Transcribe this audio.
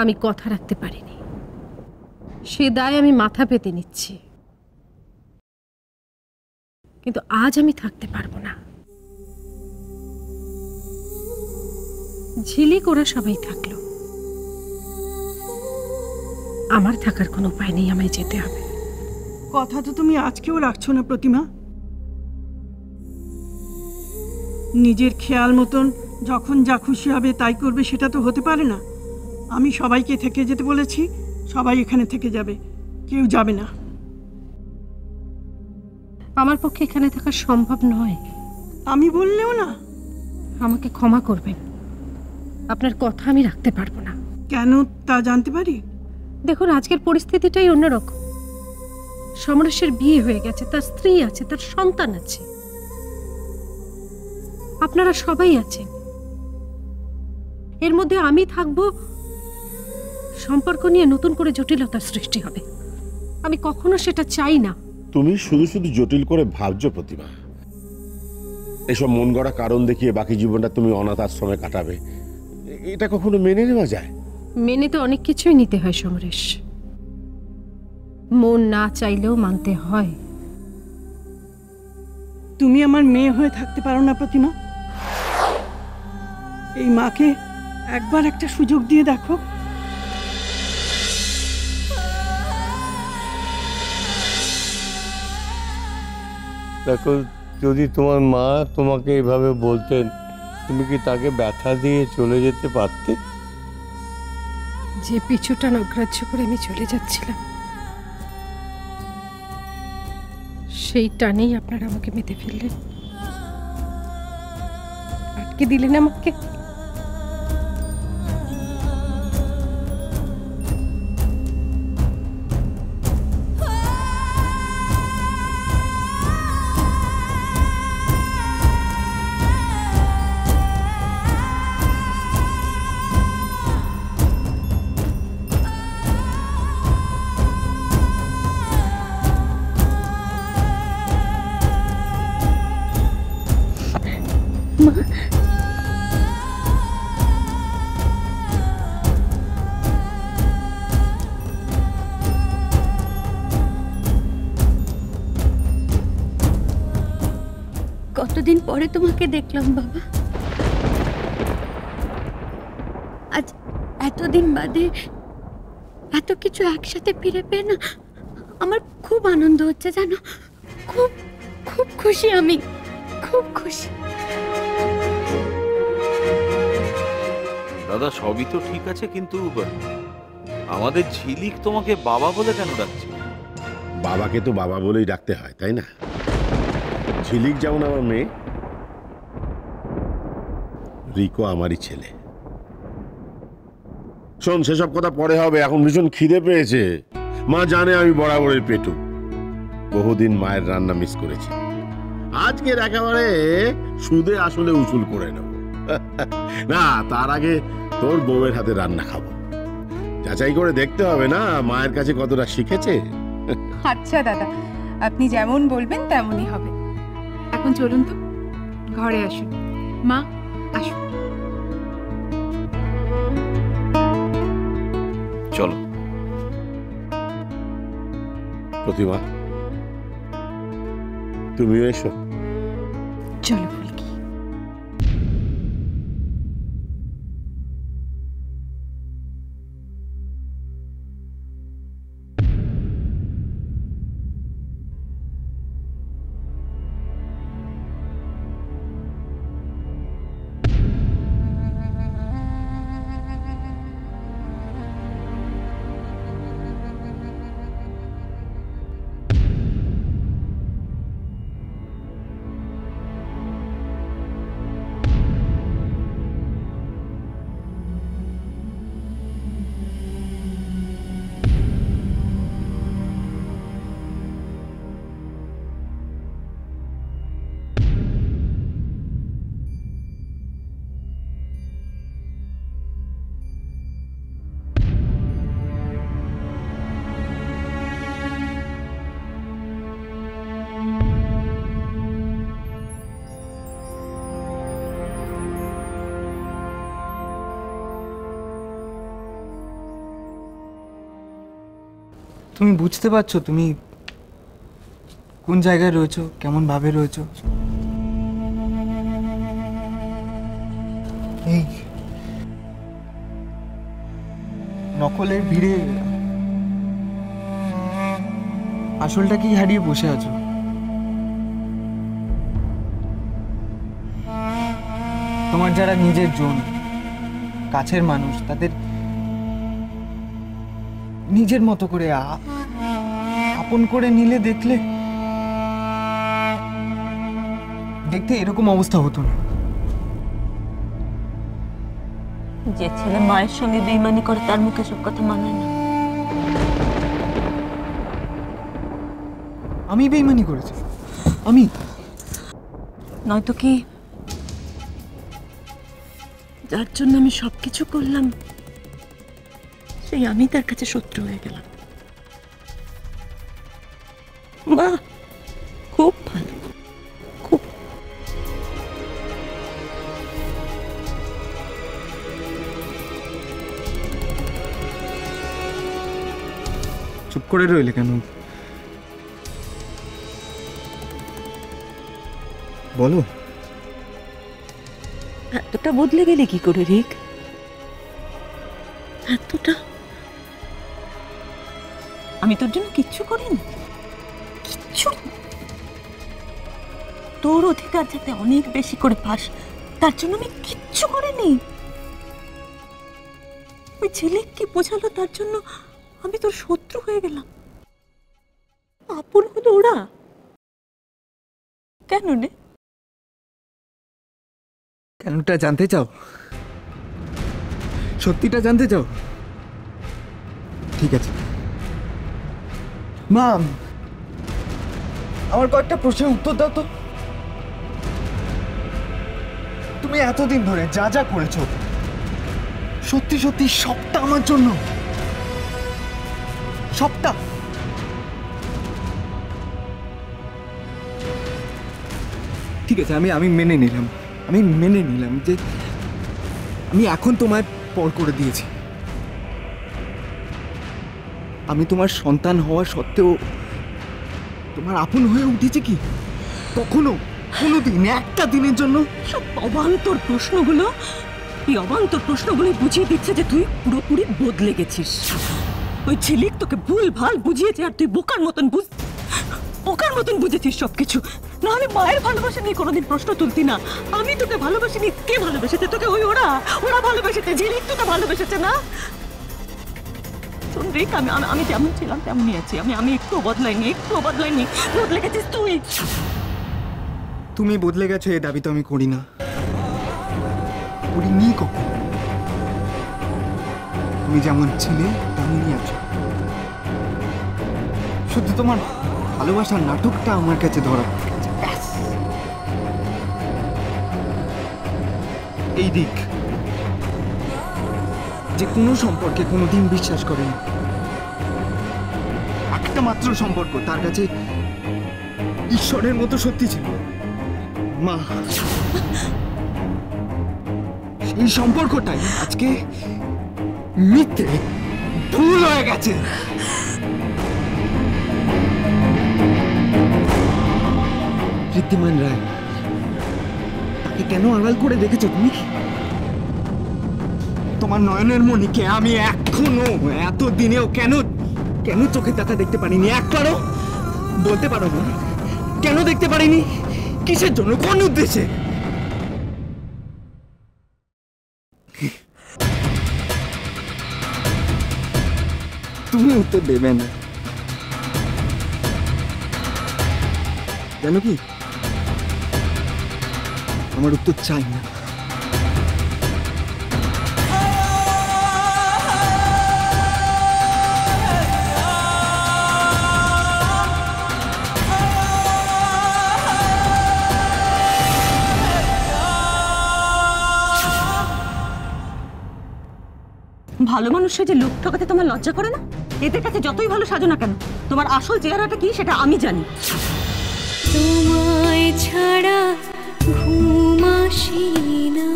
আমি কথা রাখতে পারিনি, সে দায় আমি মাথা পেতে নিচ্ছি। কিন্তু আজ আমি থাকতে পারবো না। ঝিলিক ওরা সবাই থাকলো, আমার থাকার কোনো উপায় নেই, আমায় যেতে হবে। কথা তো তুমি আজকেও রাখছো না প্রতিমা। নিজের খেয়াল মতন যখন যা খুশি হবে তাই করবে, সেটা তো হতে পারে না। আমি সবাইকে থেকে যেতে বলেছি, সবাই এখানে থেকে যাবে, কেউ যাবে না। আমার পক্ষে এখানে থাকা সম্ভব নয়। আমি বললেও না? আমাকে ক্ষমা করবেন, আপনার কথা আমি রাখতে পারবো না। কেন তা জানতে পারি? দেখুন, আজকের পরিস্থিতিটাই অন্যরকম। সমরেশের বিয়ে হয়ে গেছে, তার স্ত্রী আছে, তার সন্তান আছে, আপনারা সবাই আছেন। এর মধ্যে আমি থাকবো, সম্পর্ক নিয়ে নতুন করে জটিলতার সৃষ্টি হবে। আমি কখনো সেটা চাই না। তুমি শুধু শুধু জটিল করে ভাবছো প্রতিমা। এসব মন গড়া কারণ দেখিয়ে বাকি জীবনটা তুমি অনাথ আশ্রমে কাটাবে, এটা কখনো মেনে নেওয়া যায়? মেনে তো অনেক কিছুই নিতে হয় সমরেশ, মন না চাইলেও মানতে হয়। তুমি আমার মেয়ে হয়ে থাকতে পারো না প্রতিমা? এই মাকে একবার একটা সুযোগ দিয়ে দেখো। দেখো, যদি তোমার মা তোমাকে এভাবে বলতেন, তুমি কি তাকে ব্যথা দিয়ে চলে যেতে পারতে? যে পিছুটা অগ্রাহ্য করে আমি চলে যাচ্ছিলাম, সেই টানেই আপনারা আমাকে মেতে ফেললেন, আটকে দিলেন আমাকে। কতদিন পরে তোমাকে দেখলাম বাবা। আজ এতদিন বাদে এত কিছু একসাথে ফিরে পেয়ে না আমার খুব আনন্দ হচ্ছে, জানো। খুব খুব খুশি, আমি খুব খুশি। দাদা, সবই তো ঠিক আছে, কিন্তু আমাদের ঝিলিক তোমাকে বাবা বলে কেন ডাকছে? বাবাকে তো বাবা বলেই ডাকতে হয়, তাই না? ঝিলিক যেমন আমার মেয়ে, রিকো আমারই ছেলে। শোন, সেসব কথা পরে হবে, এখন ভীষণ খিদে পেয়েছে। মা জানে আমি বরাবরের পেটু, বহুদিন মায়ের রান্না মিস করেছি। আজকের একেবারে সুদে আসলে উসুল করে নেব। না, তার আগে তোর বউয়ের হাতে রান্না খাবো। যাচাই করে দেখতে হবে না মায়ের কাছে কতটা শিখেছে। আচ্ছা দাদা, আপনি যেমন বলবেন তেমনই হবে। এখন চলুন তো, ঘরে আসুন। মা, আসুন। চলো। প্রতিমা, তুমিও এসো। চলো ফুলকি। তুমি বুঝতে পারছো তুমি কোন জায়গায় রয়েছো, কেমন ভাবে রয়েছো? এই নকলের ভিড়ে আসলটা কি হারিয়ে বসে আছো? তোমার যারা নিজের জন, কাছের মানুষ, তাদের নিজের মতো করে আপন করে নিলে দেখতে এরকম অবস্থা হতো না। যে ছেলে মায়ের সঙ্গে বেইমানি করে তার মুখে সব কথা মানায় না। আমি বেইমানি করেছি? আমি নয়তো কি যার জন্য আমি সবকিছু করলাম সেই আমি তার কাছে শত্রু হয়ে গেলাম? মা খুব ভালো, খুব। চুপ করে রইলে কেন? বলো। এতটা বদলে গেলে কি করে রিক? এতটা? আমি তোর জন্য কিচ্ছু করিনি, কিচ্ছু। তোর অধিকার যাতে অনেক বেশি করে পাস তার জন্য আমি কিচ্ছু করিনি। ওই ছেলে কি বোঝালো তার জন্য আমি তোর শত্রু হয়ে গেলাম? আপন হলো ওরা। কেন রে? কেনটা জানতে চাও? সত্যিটা জানতে চাও? ঠিক আছে মা, আমার কয়েকটা প্রশ্নের উত্তর দাও তো। তুমি এতদিন ধরে যা যা করেছো সত্যি সত্যি সবটা আমার জন্য? সবটা? ঠিক আছে, আমি মেনে নিলাম, যে আমি এখন তোমায় পর করে দিয়েছি। আমি তোমার সন্তান হওয়া সত্ত্বেও তোমার আপন হয়ে উঠেছে কি কখনো, কোনোদিন, একটা দিনের জন্য? সব অবান্তর প্রশ্নগুলো, এই অবান্তর প্রশ্নগুলো বুঝিয়ে দিচ্ছে যে তুই পুরোপুরি বদলে গেছিস। ওই ঝিলিক তোকে ভুল ভাল বুঝিয়েছে আর তুই বোকার মতন বুঝেছিস সবকিছু। নাহলে মায়ের ভালোবাসা নিয়ে কোনোদিন প্রশ্ন তুলতি না। আমি তোকে ভালোবাসিনি, কে ভালোবেসেছে তোকে? ওরা ভালোবেসেছে, ঝিলিক তোকে ভালোবেসেছে না? শোন রিক, আমি যেমন ছিলাম তেমনই আছি। আমি একটু বদলাইনি, বদলে গেছিস তুই। তুমি বদলে গেছো এ দাবি তো আমি করি না, করিনি কখন। তুমি যেমন ছিলে তেমনই আছো, শুধু তোমার ভালোবাসার নাটকটা আমার কাছে ধরা পড়ে গেছে। এই দিক যে কোনো সম্পর্কে কোনোদিন বিশ্বাস করেনি, একটা মাত্র সম্পর্ক তার কাছে ঈশ্বরের মতো সত্যি ছিল, মা। সেই সম্পর্কটাই আজকে মিথ্যে, ভুল হয়ে গেছে। ঋদ্ধিমান রায়, তাকে কেন আড়াল করে দেখেছো তুমি? তোমার নয়নের মণিকে আমি এখনো এত দিনেও কেন চোখে দেখা দেখতে পারিনি? একবারও বলতে পারো না কেন দেখতে পারিনি? কিসের জন্য, কোন উদ্দেশ্যে? তুমি উত্তর দেবে না, জানো কি? আমার উত্তর চাই না। ভালো মানুষে যে লোক ঠকাতে তোমার লজ্জা করে না? এদের কাছে যতই ভালো সাজো না কেন, তোমার আসল চেহারাটা কি সেটা আমি জানি। তোমায় ছাড়া ঘুম আসি না।